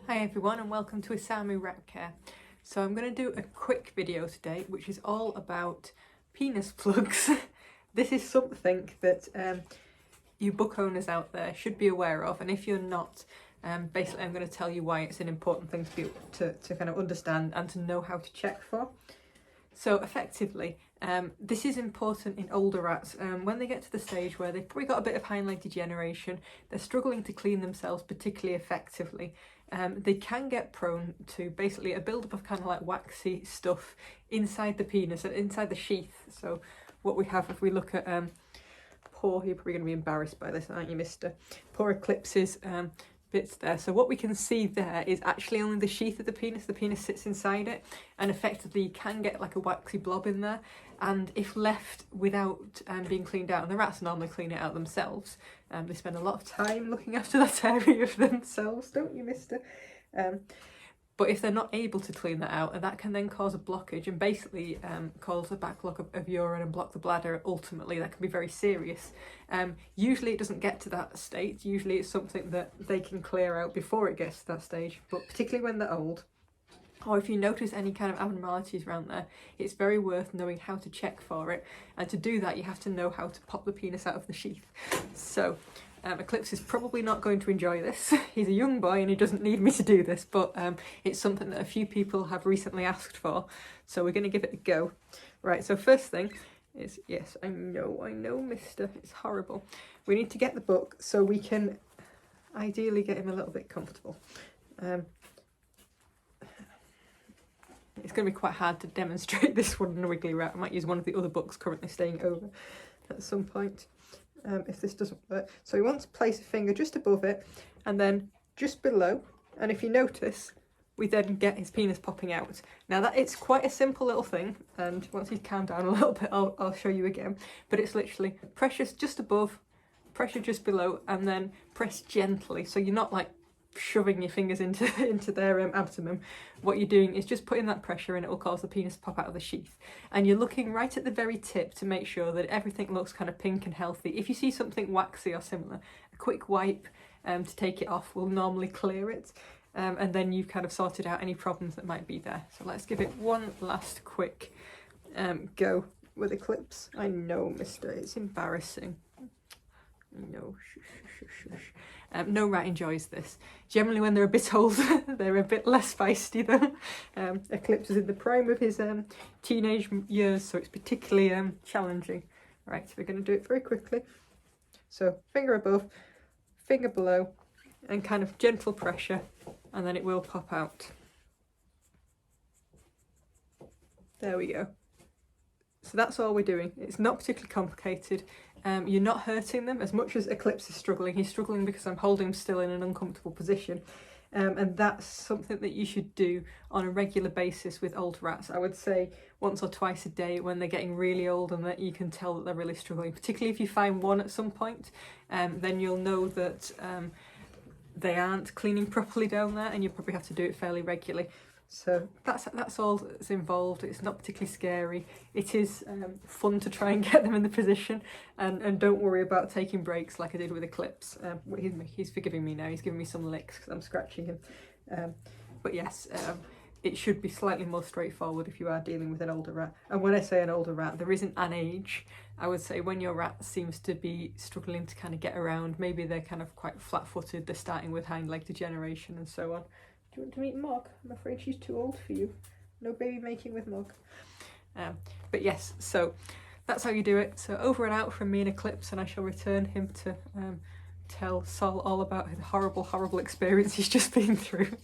Hi everyone and welcome to Isamu Rat Care. So I'm going to do a quick video today which is all about penis plugs. This is something that you book owners out there should be aware of, and if you're not, basically I'm going to tell you why it's an important thing to kind of understand and to know how to check for. So effectively, this is important in older rats. When they get to the stage where they've probably got a bit of hind leg degeneration, they're struggling to clean themselves particularly effectively, they can get prone to basically a build-up of kind of like waxy stuff inside the penis and inside the sheath. So what we have, if we look at poor, you're probably going to be embarrassed by this, aren't you, mister? Poor Eclipse's bits there. So what we can see there is actually only the sheath of the penis sits inside it, and effectively you can get like a waxy blob in there, and if left without being cleaned out, and the rats normally clean it out themselves, they spend a lot of time looking after that area of themselves, don't you, mister? But if they're not able to clean that out, and that can then cause a blockage and basically cause a backlog of urine and block the bladder, ultimately that can be very serious. Usually it doesn't get to that state, usually it's something that they can clear out before it gets to that stage, but particularly when they're old, or if you notice any kind of abnormalities around there, it's very worth knowing how to check for it, and to do that you have to know how to pop the penis out of the sheath. So Eclipse is probably not going to enjoy this. He's a young boy and he doesn't need me to do this, but it's something that a few people have recently asked for, so we're going to give it a go. Right, so first thing is, yes, I know, mister, it's horrible. We need to get the book so we can ideally get him a little bit comfortable. It's going to be quite hard to demonstrate this one in a wiggly rat. I might use one of the other books currently staying over at some point. If this doesn't work. So we want to place a finger just above it and then just below, and if you notice we then get his penis popping out. Now that it's quite a simple little thing, and once he's calmed down a little bit I'll show you again, but it's literally pressure just above, pressure just below, and then press gently, so you're not like shoving your fingers into their abdomen. What you're doing is just putting that pressure and it will cause the penis to pop out of the sheath, and you're looking right at the very tip to make sure that everything looks kind of pink and healthy. If you see something waxy or similar, a quick wipe to take it off will normally clear it, and then you've kind of sorted out any problems that might be there. So let's give it one last quick go with Eclipse. I know, mister, it's embarrassing. No, shush. No rat enjoys this. Generally when they're a bit older, they're a bit less feisty though. Eclipse is in the prime of his teenage years, so it's particularly challenging. Right, so we're going to do it very quickly. So finger above, finger below, and kind of gentle pressure, and then it will pop out. There we go. So that's all we're doing. It's not particularly complicated. You're not hurting them as much as Eclipse is struggling. He's struggling because I'm holding him still in an uncomfortable position. And that's something that you should do on a regular basis with old rats. I would say once or twice a day when they're getting really old and that you can tell that they're really struggling. Particularly if you find one at some point, then you'll know that they aren't cleaning properly down there, and you'll probably have to do it fairly regularly. So that's all that's involved. It's not particularly scary. It is fun to try and get them in the position, and don't worry about taking breaks like I did with Eclipse. He's forgiving me now. He's giving me some licks because I'm scratching him. But yes, it should be slightly more straightforward if you are dealing with an older rat. And when I say an older rat, there isn't an age. I would say when your rat seems to be struggling to kind of get around, maybe they're kind of quite flat-footed, they're starting with hind leg degeneration and so on. Do you want to meet Mog? I'm afraid she's too old for you. No baby making with Mog. But yes, so that's how you do it. So over and out from me and Eclipse, and I shall return him to tell Sol all about his horrible experience he's just been through.